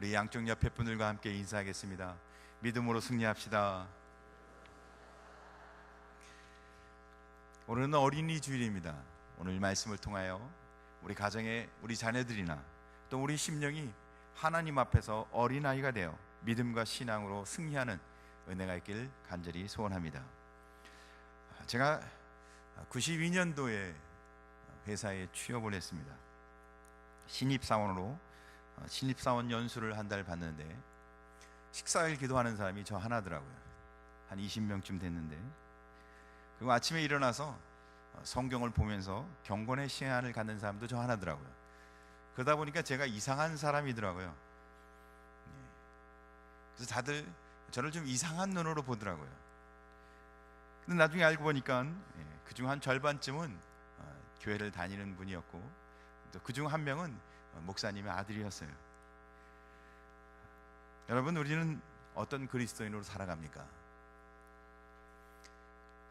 우리 양쪽 옆에 분들과 함께 인사하겠습니다. 믿음으로 승리합시다. 오늘은 어린이 주일입니다. 오늘 말씀을 통하여 우리 가정에 우리 자녀들이나 또 우리 심령이 하나님 앞에서 어린아이가 되어 믿음과 신앙으로 승리하는 은혜가 있길 간절히 소원합니다. 제가 92년도에 회사에 취업을 했습니다. 신입사원으로 신입사원 연수를 한 달 받는데 식사일 기도하는 사람이 저 하나더라고요. 한 20명쯤 됐는데, 그리고 아침에 일어나서 성경을 보면서 경건의 시간을 갖는 사람도 저 하나더라고요. 그러다 보니까 제가 이상한 사람이더라고요. 그래서 다들 저를 좀 이상한 눈으로 보더라고요. 근데 나중에 알고 보니까 그중 한 절반쯤은 교회를 다니는 분이었고, 또 그중 한 명은 목사님의 아들이었어요. 여러분, 우리는 어떤 그리스도인으로 살아갑니까?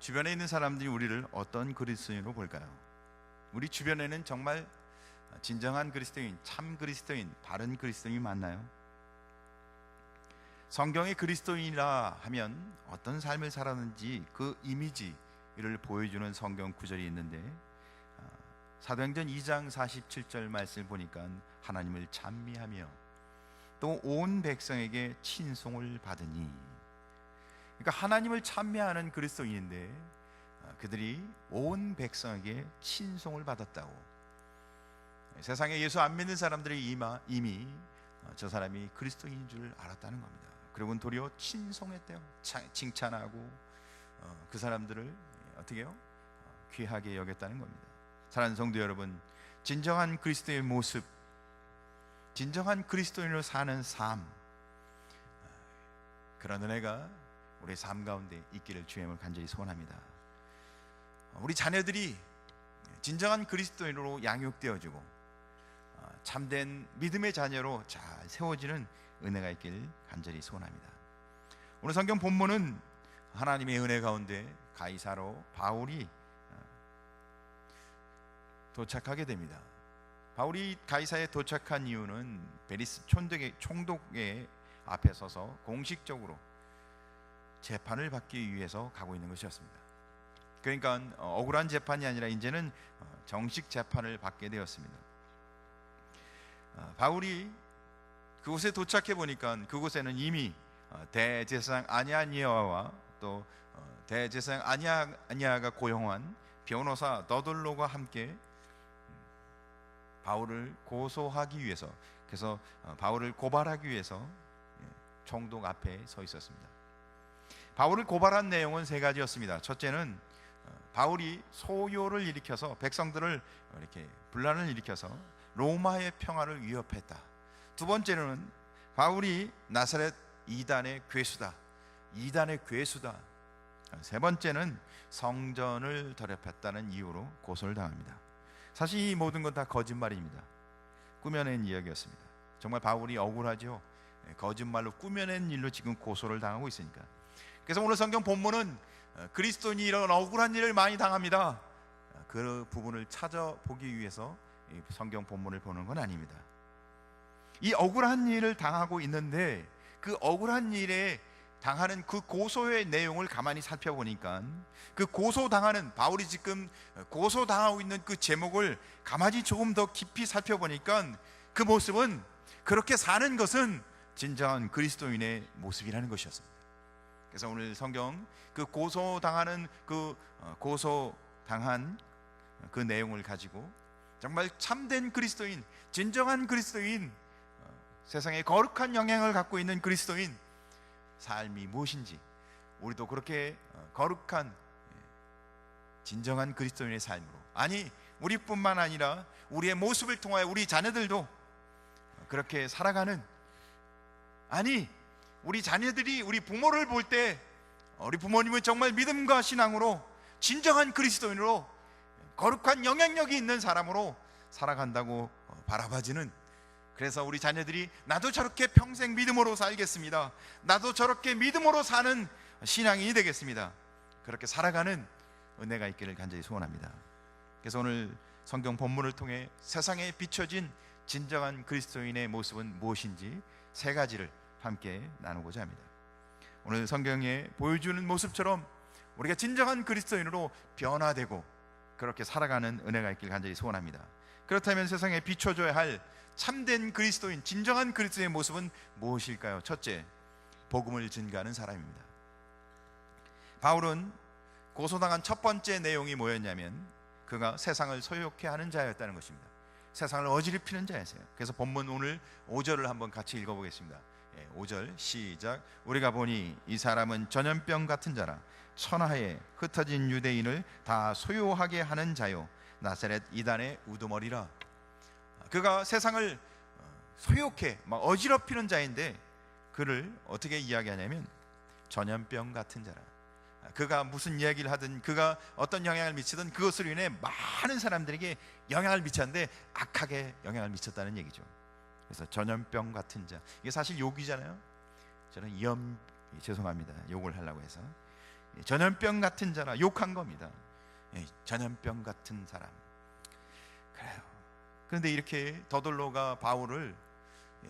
주변에 있는 사람들이 우리를 어떤 그리스도인으로 볼까요? 우리 주변에는 정말 진정한 그리스도인, 참 그리스도인, 바른 그리스도인이 많나요? 성경의 그리스도인이라 하면 어떤 삶을 살았는지 그 이미지를 보여주는 성경 구절이 있는데, 사도행전 2장 47절 말씀을 보니까 하나님을 찬미하며 또 온 백성에게 친송을 받으니, 그러니까 하나님을 찬미하는 그리스도인인데 그들이 온 백성에게 친송을 받았다고. 세상에 예수 안 믿는 사람들이 이미 저 사람이 그리스도인인 줄 알았다는 겁니다. 그리고 도리어 친송했대요. 칭찬하고 그 사람들을 어떻게 해요? 귀하게 여겼다는 겁니다. 사랑하는 성도 여러분, 진정한 그리스도의 모습, 진정한 그리스도인으로 사는 삶, 그런 은혜가 우리 삶 가운데 있기를 주님을 간절히 소원합니다. 우리 자녀들이 진정한 그리스도인으로 양육되어지고 참된 믿음의 자녀로 잘 세워지는 은혜가 있길 간절히 소원합니다. 오늘 성경 본문은 하나님의 은혜 가운데 가이사로 바울이 도착하게 됩니다. 바울이 가이사에 도착한 이유는 베리스 총독의 앞에 서서 공식적으로 재판을 받기 위해서 가고 있는 것이었습니다. 그러니까 억울한 재판이 아니라 이제는 정식 재판을 받게 되었습니다. 바울이 그곳에 도착해 보니까 그곳에는 이미 대제사장 아냐니아와 또 대제사장 아냐가 고용한 변호사 너돌로가 함께 바울을 고소하기 위해서, 그래서 바울을 고발하기 위해서 총독 앞에 서 있었습니다. 바울을 고발한 내용은 세 가지였습니다. 첫째는 바울이 소요를 일으켜서 백성들을 이렇게 분란을 일으켜서 로마의 평화를 위협했다. 두 번째로는 바울이 나사렛 이단의 괴수다. 세 번째는 성전을 더럽혔다는 이유로 고소를 당합니다. 사실 이 모든 건 다 거짓말입니다. 꾸며낸 이야기였습니다. 정말 바울이 억울하죠. 거짓말로 꾸며낸 일로 지금 고소를 당하고 있으니까. 그래서 오늘 성경 본문은 그리스도인이 이런 억울한 일을 많이 당합니다. 그 부분을 찾아보기 위해서 성경 본문을 보는 건 아닙니다. 이 억울한 일을 당하고 있는데 그 억울한 일에 당하는 그 고소의 내용을 가만히 살펴보니까, 그 고소당하는, 바울이 지금 고소당하고 있는 그 제목을 가만히 조금 더 깊이 살펴보니까 그 모습은, 그렇게 사는 것은 진정한 그리스도인의 모습이라는 것이었습니다. 그래서 오늘 성경 그 고소당한 그 내용을 가지고 정말 참된 그리스도인, 진정한 그리스도인, 세상에 거룩한 영향을 갖고 있는 그리스도인 삶이 무엇인지, 우리도 그렇게 거룩한 진정한 그리스도인의 삶으로, 아니 우리뿐만 아니라 우리의 모습을 통하여 우리 자녀들도 그렇게 살아가는, 아니 우리 자녀들이 우리 부모를 볼 때 우리 부모님은 정말 믿음과 신앙으로 진정한 그리스도인으로 거룩한 영향력이 있는 사람으로 살아간다고 바라봐지는, 그래서 우리 자녀들이 나도 저렇게 평생 믿음으로 살겠습니다, 나도 저렇게 믿음으로 사는 신앙인이 되겠습니다, 그렇게 살아가는 은혜가 있기를 간절히 소원합니다. 그래서 오늘 성경 본문을 통해 세상에 비춰진 진정한 그리스도인의 모습은 무엇인지 세 가지를 함께 나누고자 합니다. 오늘 성경에 보여주는 모습처럼 우리가 진정한 그리스도인으로 변화되고 그렇게 살아가는 은혜가 있길 간절히 소원합니다. 그렇다면 세상에 비춰줘야 할 참된 그리스도인, 진정한 그리스도의 모습은 무엇일까요? 첫째, 복음을 증거하는 사람입니다. 바울은 고소당한 첫 번째 내용이 뭐였냐면 그가 세상을 소욕해 하는 자였다는 것입니다. 세상을 어지럽히는 자였어요. 그래서 본문 오늘 5절을 한번 같이 읽어보겠습니다. 5절 시작. 우리가 보니 이 사람은 전염병 같은 자라 천하에 흩어진 유대인을 다 소요하게 하는 자요 나사렛 이단의 우두머리라. 그가 세상을 소욕해 막 어지럽히는 자인데 그를 어떻게 이야기하냐면 전염병 같은 자라. 그가 무슨 이야기를 하든 그가 어떤 영향을 미치든 그것으로 인해 많은 사람들에게 영향을 미쳤는데 악하게 영향을 미쳤다는 얘기죠. 그래서 전염병 같은 자, 이게 사실 욕이잖아요. 저는 죄송합니다, 욕을 하려고 해서 전염병 같은 자라 욕한 겁니다. 전염병 같은 사람. 그래요. 그런데 이렇게 더돌로가 바울을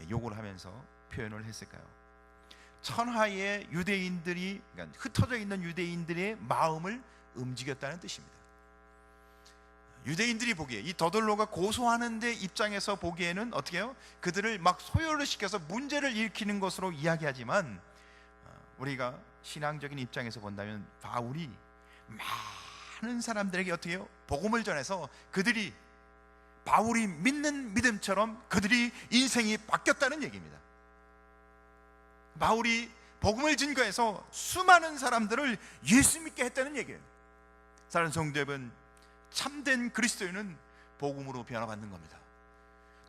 욕을 하면서 표현을 했을까요? 천하의 유대인들이, 그러니까 흩어져 있는 유대인들의 마음을 움직였다는 뜻입니다. 유대인들이 보기에, 이 더돌로가 고소하는 데 입장에서 보기에는 어떻게 해요? 그들을 막 소요를 시켜서 문제를 일으키는 것으로 이야기하지만 우리가 신앙적인 입장에서 본다면 바울이 많은 사람들에게 어떻게 해요? 복음을 전해서 그들이 바울이 믿는 믿음처럼 그들이 인생이 바뀌었다는 얘기입니다. 바울이 복음을 증거해서 수많은 사람들을 예수 믿게 했다는 얘기예요. 사랑하는 성도 여러분, 참된 그리스도인은 복음으로 변화받는 겁니다.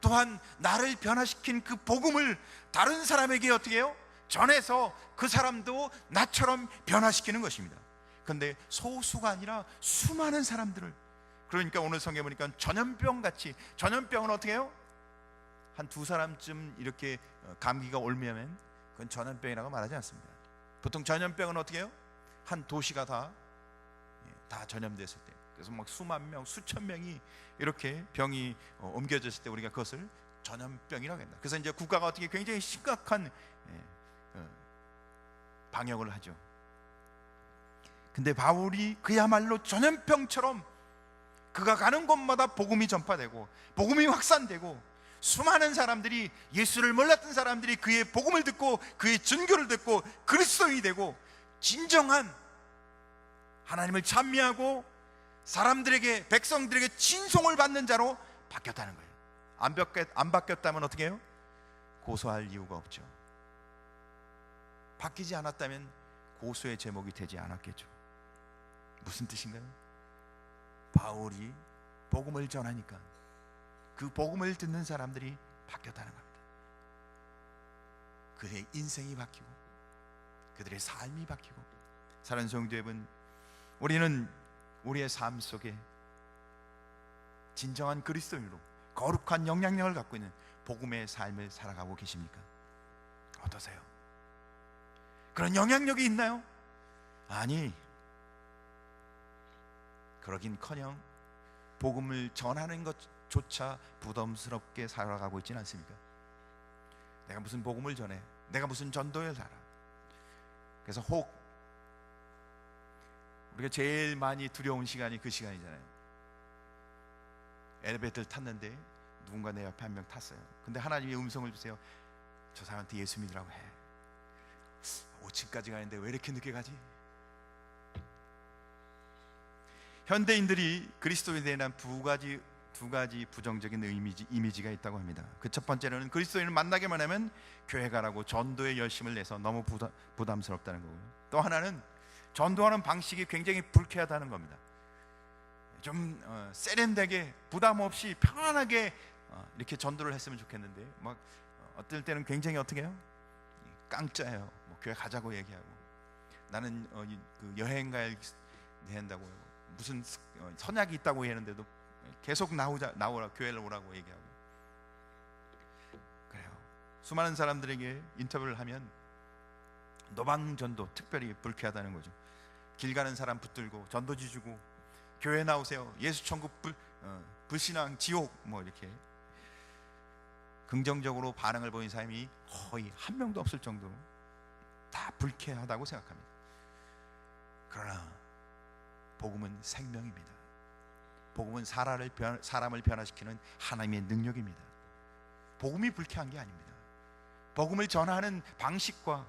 또한 나를 변화시킨 그 복음을 다른 사람에게 어떻게 해요? 전해서 그 사람도 나처럼 변화시키는 것입니다. 그런데 소수가 아니라 수많은 사람들을, 그러니까 오늘 성경에 보니까 전염병같이, 전염병은 어떻게 해요? 한 두 사람쯤 이렇게 감기가 옮으면 그건 전염병이라고 말하지 않습니다. 보통 전염병은 어떻게 해요? 한 도시가 다 전염됐을 때, 그래서 막 수만 명, 수천 명이 이렇게 병이 옮겨졌을 때 우리가 그것을 전염병이라고 합니다. 그래서 이제 국가가 어떻게 굉장히 심각한 방역을 하죠. 근데 바울이 그야말로 전염병처럼 그가 가는 곳마다 복음이 전파되고 복음이 확산되고 수많은 사람들이, 예수를 몰랐던 사람들이 그의 복음을 듣고 그의 증거를 듣고 그리스도인이 되고 진정한 하나님을 찬미하고 사람들에게, 백성들에게 친송을 받는 자로 바뀌었다는 거예요. 안 바뀌었다면 어떻게 해요? 고소할 이유가 없죠. 바뀌지 않았다면 고소의 제목이 되지 않았겠죠. 무슨 뜻인가요? 바울이 복음을 전하니까 그 복음을 듣는 사람들이 바뀌었다는 겁니다. 그들의 인생이 바뀌고 그들의 삶이 바뀌고. 사랑하는 성도 여러분, 우리는 우리의 삶 속에 진정한 그리스도인으로 거룩한 영향력을 갖고 있는 복음의 삶을 살아가고 계십니까? 어떠세요? 그런 영향력이 있나요? 아니, 그러긴커녕 복음을 전하는 것조차 부담스럽게 살아가고 있지는 않습니까? 내가 무슨 복음을 전해, 내가 무슨 전도를 살아. 그래서 혹 우리가 제일 많이 두려운 시간이 그 시간이잖아요. 엘리베이터를 탔는데 누군가 내 옆에 한 명 탔어요. 근데 하나님이 음성을 주세요. 저 사람한테 예수 믿으라고 해. 5층까지 가는데 왜 이렇게 늦게 가지? 현대인들이 그리스도인에 대한 두 가지 부정적인 이미지가 있다고 합니다. 그 첫 번째로는 그리스도인을 만나기만 하면 교회 가라고 전도에 열심을 내서 너무 부담스럽다는 거고요. 또 하나는 전도하는 방식이 굉장히 불쾌하다는 겁니다. 좀 세련되게 부담 없이 편안하게 이렇게 전도를 했으면 좋겠는데 막 어떨 때는 굉장히 어떻게 해요? 깡짜예요. 뭐 교회 가자고 얘기하고, 나는 그 여행 가야 된다고 무슨 선약이 있다고 했는데도 계속 나오라, 교회를 오라고 얘기하고. 그래요. 수많은 사람들에게 인터뷰를 하면 노방전도 특별히 불쾌하다는 거죠. 길 가는 사람 붙들고 전도지 주고 교회 나오세요, 예수 천국 불신앙 지옥 뭐 이렇게. 긍정적으로 반응을 보인 사람이 거의 한 명도 없을 정도로 다 불쾌하다고 생각합니다. 그러나 복음은 생명입니다. 복음은 사람을 변화시키는 하나님의 능력입니다. 복음이 불쾌한 게 아닙니다. 복음을 전하는 방식과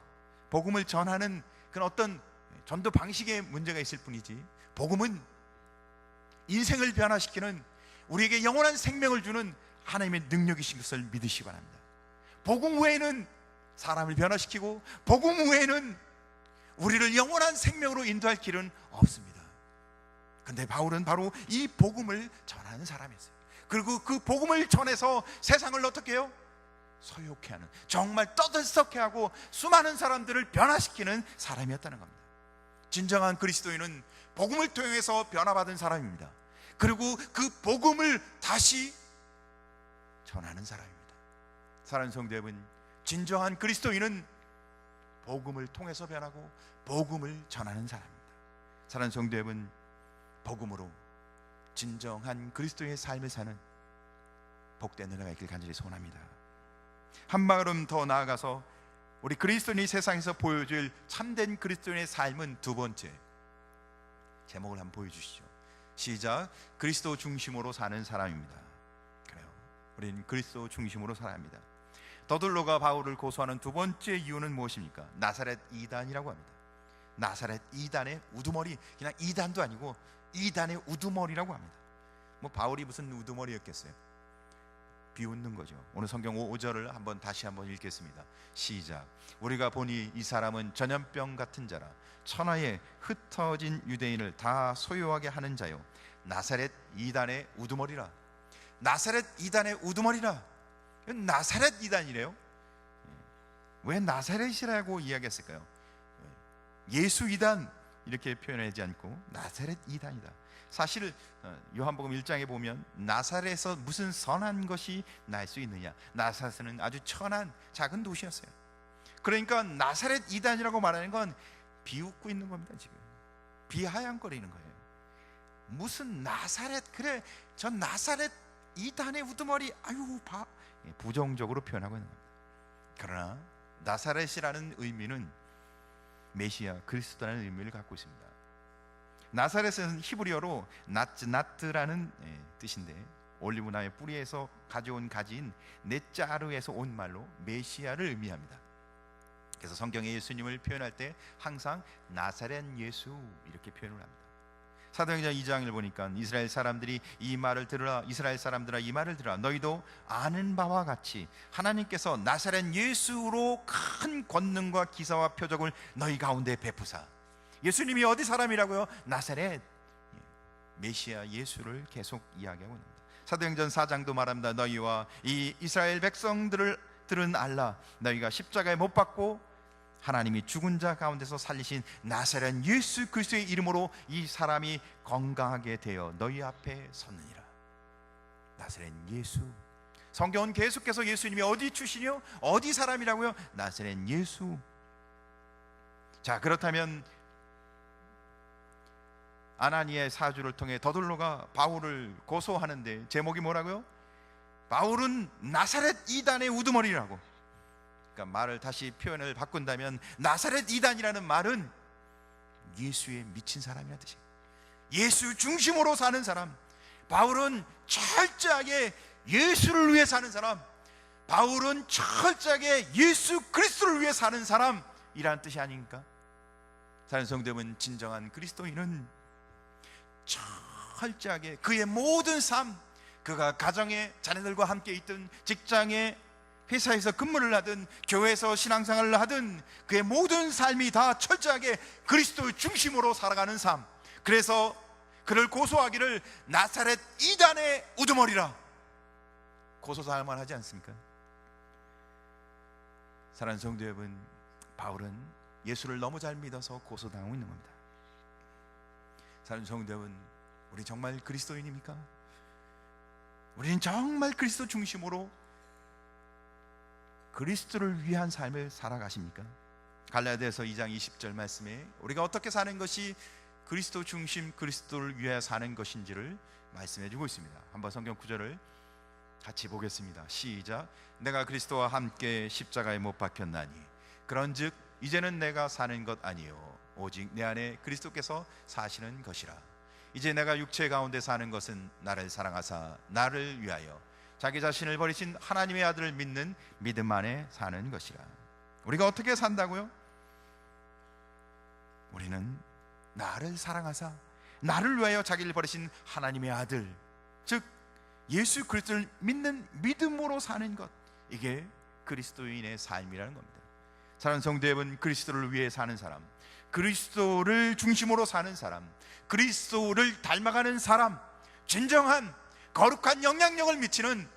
복음을 전하는 그런 어떤 전도 방식에 문제가 있을 뿐이지, 복음은 인생을 변화시키는, 우리에게 영원한 생명을 주는 하나님의 능력이신 것을 믿으시기 바랍니다. 복음 외에는 사람을 변화시키고 복음 외에는 우리를 영원한 생명으로 인도할 길은 없습니다. 근데 바울은 바로 이 복음을 전하는 사람이었어요. 그리고 그 복음을 전해서 세상을 어떻게 해요? 소욕해 하는, 정말 떠들썩해 하고 수많은 사람들을 변화시키는 사람이었다는 겁니다. 진정한 그리스도인은 복음을 통해서 변화받은 사람입니다. 그리고 그 복음을 다시 전하는 사람입니다. 사랑하는 성도 여러분, 진정한 그리스도인은 복음을 통해서 변하고 복음을 전하는 사람입니다. 사랑하는 성도 여러분, 복음으로 진정한 그리스도의 삶을 사는 복된 은혜가 있길 간절히 소원합니다. 한 걸음 더 나아가서 우리 그리스도인이 세상에서 보여줄 참된 그리스도인의 삶은 두 번째, 제목을 한번 보여주시죠. 시작. 그리스도 중심으로 사는 사람입니다. 그래요, 우리는 그리스도 중심으로 살아야 합니다. 더들로가 바울을 고소하는 두 번째 이유는 무엇입니까? 나사렛 이단이라고 합니다. 나사렛 이단의 우두머리, 그냥 이단도 아니고 이단의 우두머리라고 합니다. 뭐 바울이 무슨 우두머리였겠어요? 비웃는 거죠. 오늘 성경 5절을 다시 한번 읽겠습니다. 시작. 우리가 보니 이 사람은 전염병 같은 자라 천하에 흩어진 유대인을 다 소유하게 하는 자요, 나사렛 이단의 우두머리라. 나사렛 이단의 우두머리라. 나사렛 이단이래요. 왜 나사렛이라고 이야기했을까요? 예수 이단 이렇게 표현하지 않고 나사렛 이단이다. 사실 요한복음 1장에 보면 나사렛에서 무슨 선한 것이 날 수 있느냐, 나사렛은 아주 천한 작은 도시였어요. 그러니까 나사렛 이단이라고 말하는 건 비웃고 있는 겁니다. 지금 비아냥거리는 거예요. 무슨 나사렛, 그래 전 나사렛 이단의 우두머리, 아유 부정적으로 표현하고 있는 겁니다. 그러나 나사렛이라는 의미는 메시아, 그리스도라는 의미를 갖고 있습니다. 나사렛은 히브리어로 나츠나트라는 뜻인데, 올리브나무의 뿌리에서 가져온 가지인 네짜르에서 온 말로 메시아를 의미합니다. 그래서 성경에 예수님을 표현할 때 항상 나사렛 예수 이렇게 표현을 합니다. 사도행전 2장을 보니까 이스라엘 사람들아 이 말을 들으라. 너희도 아는 바와 같이 하나님께서 나사렛 예수로 큰 권능과 기사와 표적을 너희 가운데 베푸사. 예수님이 어디 사람이라고요? 나사렛 메시아 예수를 계속 이야기하고 있습니다. 사도행전 4장도 말합니다. 너희와 이 이스라엘 백성들은 알라. 너희가 십자가에 못 박고 하나님이 죽은 자 가운데서 살리신 나사렛 예수 그리스도의 이름으로 이 사람이 건강하게 되어 너희 앞에 섰느니라. 나사렛 예수. 성경은 계속해서 예수님이 어디 출신이요? 어디 사람이라고요? 나사렛 예수. 자, 그렇다면 아나니아의 사주를 통해 더들로가 바울을 고소하는데 제목이 뭐라고요? 바울은 나사렛 이단의 우두머리라고. 그러니까 말을 다시 표현을 바꾼다면 나사렛 이단이라는 말은 예수에 미친 사람이라는 뜻이에요. 예수 중심으로 사는 사람. 바울은 철저하게 예수를 위해 사는 사람. 바울은 철저하게 예수 그리스도를 위해 사는 사람이라는 뜻이 아닙니까? 사랑하는 성도님은, 진정한 그리스도인은 철저하게 그의 모든 삶, 그가 가정에 자녀들과 함께 있든 직장에 회사에서 근무를 하든 교회에서 신앙생활을 하든 그의 모든 삶이 다 철저하게 그리스도 중심으로 살아가는 삶. 그래서 그를 고소하기를 나사렛 이단의 우두머리라 고소당할 만하지 않습니까? 사랑하는 성도 여러분, 바울은 예수를 너무 잘 믿어서 고소당하고 있는 겁니다. 사랑하는 성도 여러분, 우리 정말 그리스도인입니까? 우리는 정말 그리스도 중심으로 그리스도를 위한 삶을 살아가십니까? 갈라디아서 2장 20절 말씀에 우리가 어떻게 사는 것이 그리스도 중심, 그리스도를 위해 사는 것인지를 말씀해 주고 있습니다. 한번 성경 구절을 같이 보겠습니다. 시작. 내가 그리스도와 함께 십자가에 못 박혔나니 그런즉 이제는 내가 사는 것 아니요 오직 내 안에 그리스도께서 사시는 것이라. 이제 내가 육체 가운데 사는 것은 나를 사랑하사 나를 위하여 자기 자신을 버리신 하나님의 아들을 믿는 믿음 안에 사는 것이라. 우리가 어떻게 산다고요? 우리는 나를 사랑하사 나를 위하여 자기를 버리신 하나님의 아들, 즉 예수 그리스도를 믿는 믿음으로 사는 것, 이게 그리스도인의 삶이라는 겁니다. 사랑하는 성도 여러분, 그리스도를 위해 사는 사람, 그리스도를 중심으로 사는 사람, 그리스도를 닮아가는 사람, 진정한 거룩한 영향력을 미치는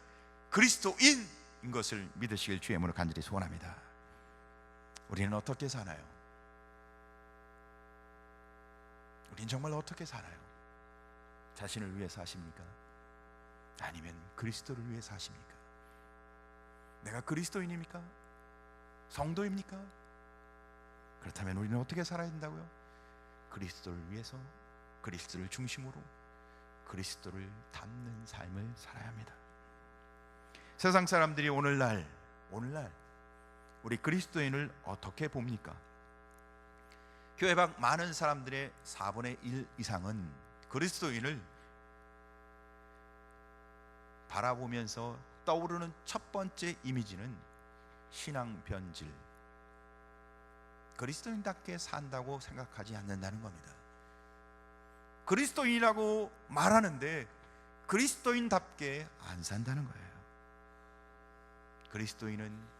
그리스도인인 것을 믿으시길 주의 이름으로 간절히 소원합니다. 우리는 어떻게 사나요? 우리는 정말 어떻게 살아요? 자신을 위해 사십니까? 아니면 그리스도를 위해 사십니까? 내가 그리스도인입니까? 성도입니까? 그렇다면 우리는 어떻게 살아야 된다고요? 그리스도를 위해서, 그리스도를 중심으로 그리스도를 닮는 삶을 살아야 합니다. 세상 사람들이 오늘날 우리 그리스도인을 어떻게 봅니까? 교회 밖 많은 사람들의 4분의 1 이상은 그리스도인을 바라보면서 떠오르는 첫 번째 이미지는 신앙 변질, 그리스도인답게 산다고 생각하지 않는다는 겁니다. 그리스도인이라고 말하는데 그리스도인답게 안 산다는 거예요. 그리스도인은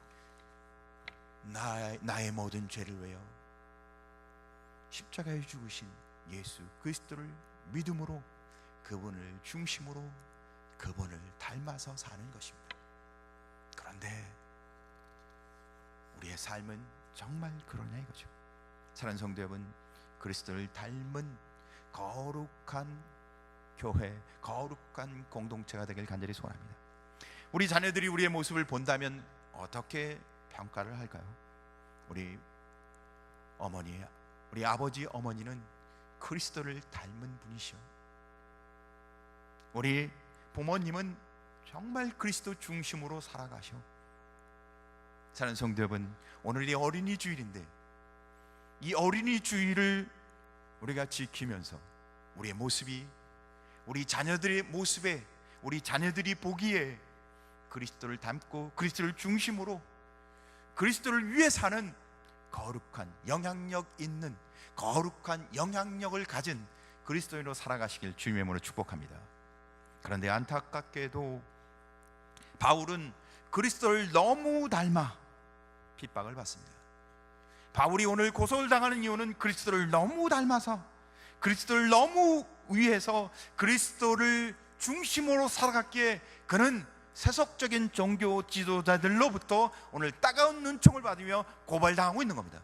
나의 모든 죄를 위하여 십자가에 죽으신 예수 그리스도를 믿음으로, 그분을 중심으로, 그분을 닮아서 사는 것입니다. 그런데 우리의 삶은 정말 그러냐 이거죠. 사랑하는 성도 여러분, 그리스도를 닮은 거룩한 교회, 거룩한 공동체가 되길 간절히 소원합니다. 우리 자녀들이 우리의 모습을 본다면 어떻게 평가를 할까요? 우리 어머니, 우리 아버지 어머니는 그리스도를 닮은 분이시오. 우리 부모님은 정말 그리스도 중심으로 살아가셔. 사랑하는 성도 여러분, 오늘이 어린이 주일인데 이 어린이 주일을 우리가 지키면서 우리의 모습이, 우리 자녀들의 모습에, 우리 자녀들이 보기에 그리스도를 닮고 그리스도를 중심으로 그리스도를 위해 사는 거룩한 영향력 있는, 거룩한 영향력을 가진 그리스도인으로 살아가시길 주님의 이름으로 축복합니다. 그런데 안타깝게도 바울은 그리스도를 너무 닮아 핍박을 받습니다. 바울이 오늘 고소를 당하는 이유는 그리스도를 너무 닮아서, 그리스도를 너무 위해서 그리스도를 중심으로 살아갔기에 그는 세속적인 종교 지도자들로부터 오늘 따가운 눈총을 받으며 고발당하고 있는 겁니다.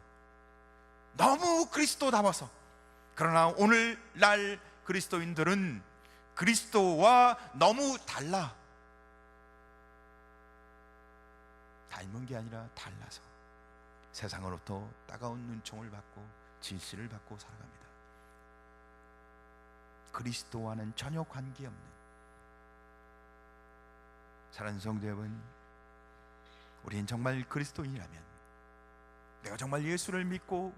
너무 그리스도 닮아서. 그러나 오늘날 그리스도인들은 그리스도와 너무 달라, 닮은 게 아니라 달라서 세상으로부터 따가운 눈총을 받고 질시를 받고 살아갑니다. 그리스도와는 전혀 관계없는. 사랑하는 성도 여러분, 우리는 정말 그리스도인이라면, 내가 정말 예수를 믿고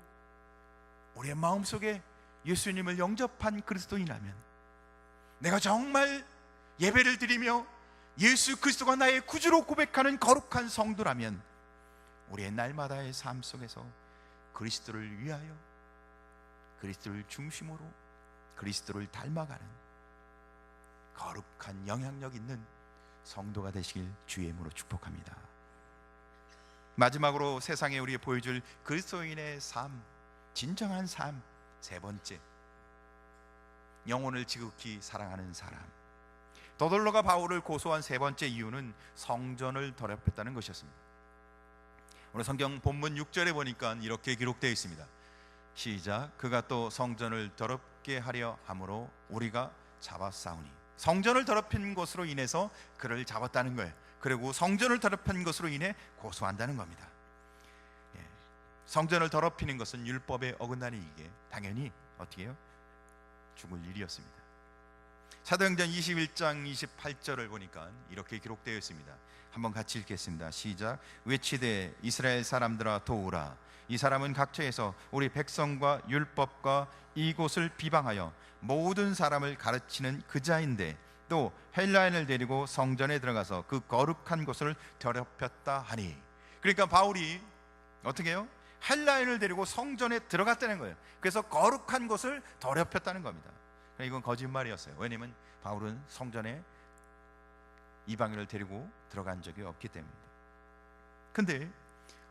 우리의 마음속에 예수님을 영접한 그리스도인이라면, 내가 정말 예배를 드리며 예수 그리스도가 나의 구주로 고백하는 거룩한 성도라면 우리의 날마다의 삶 속에서 그리스도를 위하여, 그리스도를 중심으로 그리스도를 닮아가는 거룩한 영향력 있는 성도가 되시길 주의 이름으로 축복합니다. 마지막으로 세상에 우리에 보여줄 그리스도인의 삶, 진정한 삶, 세 번째, 영혼을 지극히 사랑하는 사람. 더돌로가 바울을 고소한 세 번째 이유는 성전을 더럽혔다는 것이었습니다. 오늘 성경 본문 6절에 보니까 이렇게 기록되어 있습니다. 시작. 그가 또 성전을 더럽게 하려 함으로 우리가 잡아싸우니. 성전을 더럽힌 것으로 인해서 그를 잡았다는 거예요. 그리고 성전을 더럽힌 것으로 인해 고소한다는 겁니다. 성전을 더럽히는 것은 율법에 어긋나는, 이게 당연히 어떻게 해요? 죽을 일이었습니다. 사도행전 21장 28절을 보니까 이렇게 기록되어 있습니다. 한번 같이 읽겠습니다. 시작. 외치되 이스라엘 사람들아 도우라. 이 사람은 각처에서 우리 백성과 율법과 이곳을 비방하여 모든 사람을 가르치는 그자인데 또 헬라인을 데리고 성전에 들어가서 그 거룩한 곳을 더럽혔다 하니. 그러니까 바울이 어떻게 해요? 헬라인을 데리고 성전에 들어갔다는 거예요. 그래서 거룩한 곳을 더럽혔다는 겁니다. 이건 거짓말이었어요. 왜냐하면 바울은 성전에 이방인을 데리고 들어간 적이 없기 때문입니다. 근데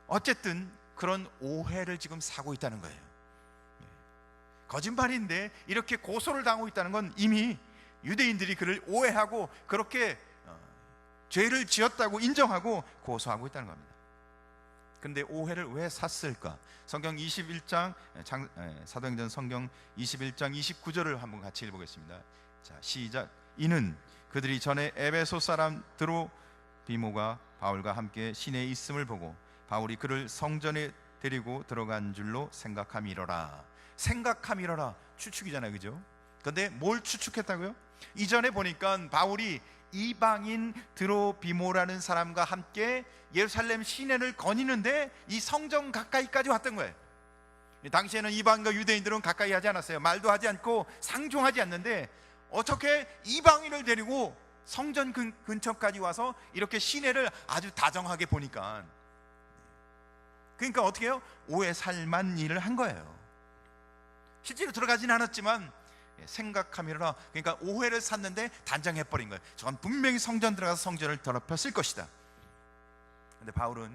어쨌든 그런 오해를 지금 사고 있다는 거예요. 거짓말인데 이렇게 고소를 당하고 있다는 건 이미 유대인들이 그를 오해하고 그렇게 죄를 지었다고 인정하고 고소하고 있다는 겁니다. 근데 오해를 왜 샀을까? 성경 21장 사도행전 성경 21장 29절을 한번 같이 읽어보겠습니다. 자, 시작. 이는 그들이 전에 에베소 사람 드로비모가 바울과 함께 시내에 있음을 보고 바울이 그를 성전에 데리고 들어간 줄로 생각함이로라. 생각함이로라, 추측이잖아요, 그죠? 근데 뭘 추측했다고요? 이전에 보니까 바울이 이방인 드로비모라는 사람과 함께 예루살렘 시내를 거니는데 이 성전 가까이까지 왔던 거예요. 당시에는 이방인과 유대인들은 가까이 하지 않았어요. 말도 하지 않고 상종하지 않는데 어떻게 이방인을 데리고 성전 근처까지 와서 이렇게 시내를 아주 다정하게 보니까, 그러니까 어떻게 해요? 오해 살만 일을 한 거예요. 실제로 들어가진 않았지만 생각함이라, 그러니까 오해를 샀는데 단정해버린 거예요. 저건 분명히 성전 들어가서 성전을 더럽혔을 것이다. 근데 바울은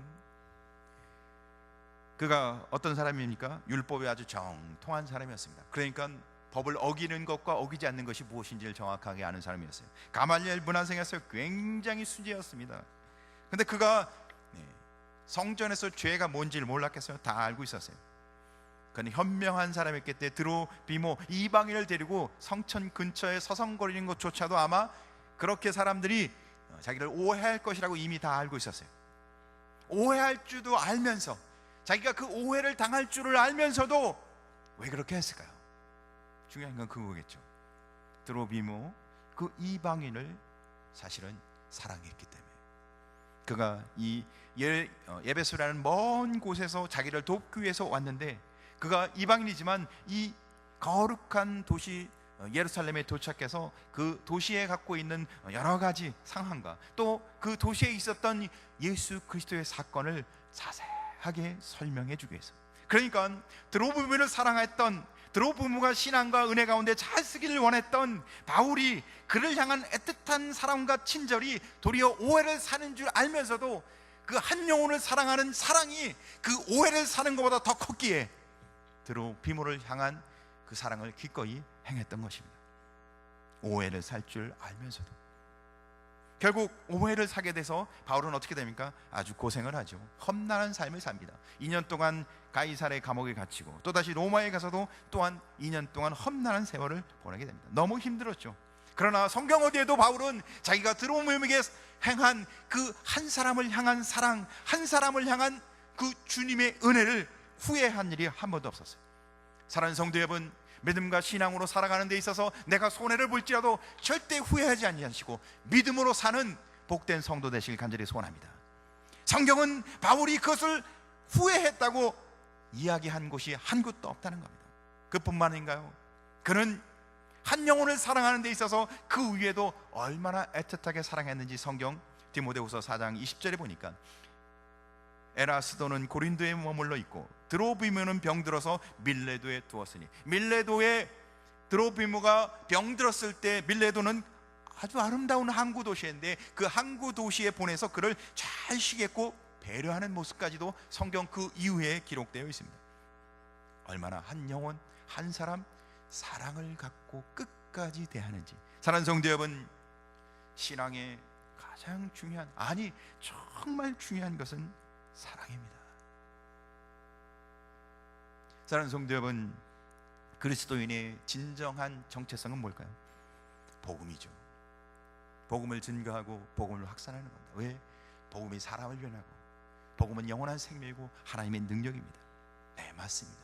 그가 어떤 사람입니까? 율법에 아주 정통한 사람이었습니다. 그러니까 법을 어기는 것과 어기지 않는 것이 무엇인지를 정확하게 아는 사람이었어요. 가말리엘 문화생에서 굉장히 수지였습니다. 근데 그가 성전에서 죄가 뭔지를 몰랐겠어요? 다 알고 있었어요. 그는 현명한 사람이었기 때문에 드로비모 이방인을 데리고 성전 근처에 서성거리는 것조차도 아마 그렇게 사람들이 자기를 오해할 것이라고 이미 다 알고 있었어요. 오해할 줄도 알면서, 자기가 그 오해를 당할 줄을 알면서도 왜 그렇게 했을까요? 중요한 건 그거겠죠. 드로비모 그 이방인을 사실은 사랑했기 때문에 그가 이 에베소라는 먼 곳에서 자기를 돕기 위해서 왔는데, 그가 이방인이지만 이 거룩한 도시 예루살렘에 도착해서 그 도시에 갖고 있는 여러 가지 상황과 또 그 도시에 있었던 예수 그리스도의 사건을 자세하게 설명해 주기 위해서, 그러니까 드로비모를 사랑했던, 드로비모가 신앙과 은혜 가운데 잘 쓰기를 원했던 바울이 그를 향한 애틋한 사랑과 친절이 도리어 오해를 사는 줄 알면서도 그 한 영혼을 사랑하는 사랑이 그 오해를 사는 것보다 더 컸기에 드로비모를 향한 그 사랑을 기꺼이 행했던 것입니다. 오해를 살 줄 알면서도. 결국 오해를 사게 돼서 바울은 어떻게 됩니까? 아주 고생을 하죠. 험난한 삶을 삽니다. 2년 동안 가이사랴 감옥에 갇히고 또다시 로마에 가서도 또한 2년 동안 험난한 세월을 보내게 됩니다. 너무 힘들었죠. 그러나 성경 어디에도 바울은 자기가 드로비모에게 행한 그 한 사람을 향한 사랑, 한 사람을 향한 그 주님의 은혜를 후회한 일이 한 번도 없었어요. 사랑하는 성도 여러분, 믿음과 신앙으로 살아가는 데 있어서 내가 손해를 볼지라도 절대 후회하지 아니하시고 믿음으로 사는 복된 성도 되시길 간절히 소원합니다. 성경은 바울이 그것을 후회했다고 이야기한 곳이 한 곳도 없다는 겁니다. 그뿐만 아닌가요? 그는 한 영혼을 사랑하는 데 있어서 그 위에도 얼마나 애틋하게 사랑했는지 성경 디모데후서 4장 20절에 보니까 에라스도는 고린도에 머물러 있고 드로비모는 병들어서 밀레도에 두었으니, 밀레도에 드로비모가 병들었을 때 밀레도는 아주 아름다운 항구 도시인데 그 항구 도시에 보내서 그를 잘 쉬겠고 배려하는 모습까지도 성경 그 이후에 기록되어 있습니다. 얼마나 한 영혼, 한 사람 사랑을 갖고 끝까지 대하는지. 사랑하는 성도 여러분, 신앙의 가장 중요한, 아니 정말 중요한 것은 사랑입니다. 사랑하는 성도 여러분, 그리스도인의 진정한 정체성은 뭘까요? 복음이죠. 복음을 증거하고 복음을 확산하는 겁니다. 왜? 복음이 사람을 변하고 복음은 영원한 생명이고 하나님의 능력입니다. 네, 맞습니다.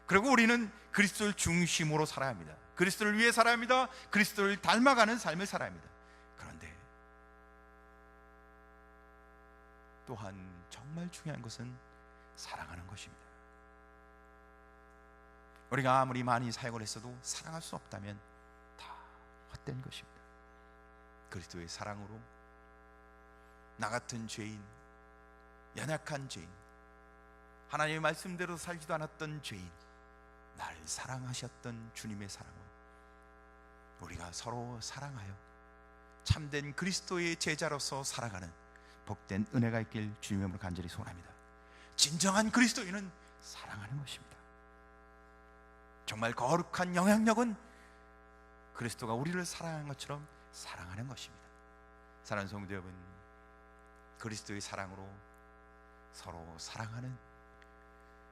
그리고 우리는 그리스도를 중심으로 살아야 합니다. 그리스도를 위해 살아야 합니다. 그리스도를 닮아가는 삶을 살아야 합니다. 그런데 또한 정말 중요한 것은 사랑하는 것입니다. 우리가 아무리 많이 사역을 했어도 사랑할 수 없다면 다 헛된 것입니다. 그리스도의 사랑으로 나 같은 죄인, 연약한 죄인, 하나님의 말씀대로 살지도 않았던 죄인, 나를 사랑하셨던 주님의 사랑을 우리가 서로 사랑하여 참된 그리스도의 제자로서 살아가는 복된 은혜가 있길 주님의 이름으로 간절히 소원합니다. 진정한 그리스도인은 사랑하는 것입니다. 정말 거룩한 영향력은 그리스도가 우리를 사랑한 것처럼 사랑하는 것입니다. 사랑하는 성도 여러분, 그리스도의 사랑으로 서로 사랑하는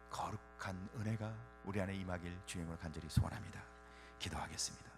거룩한 은혜가 우리 안에 임하길 주님을 간절히 소원합니다. 기도하겠습니다.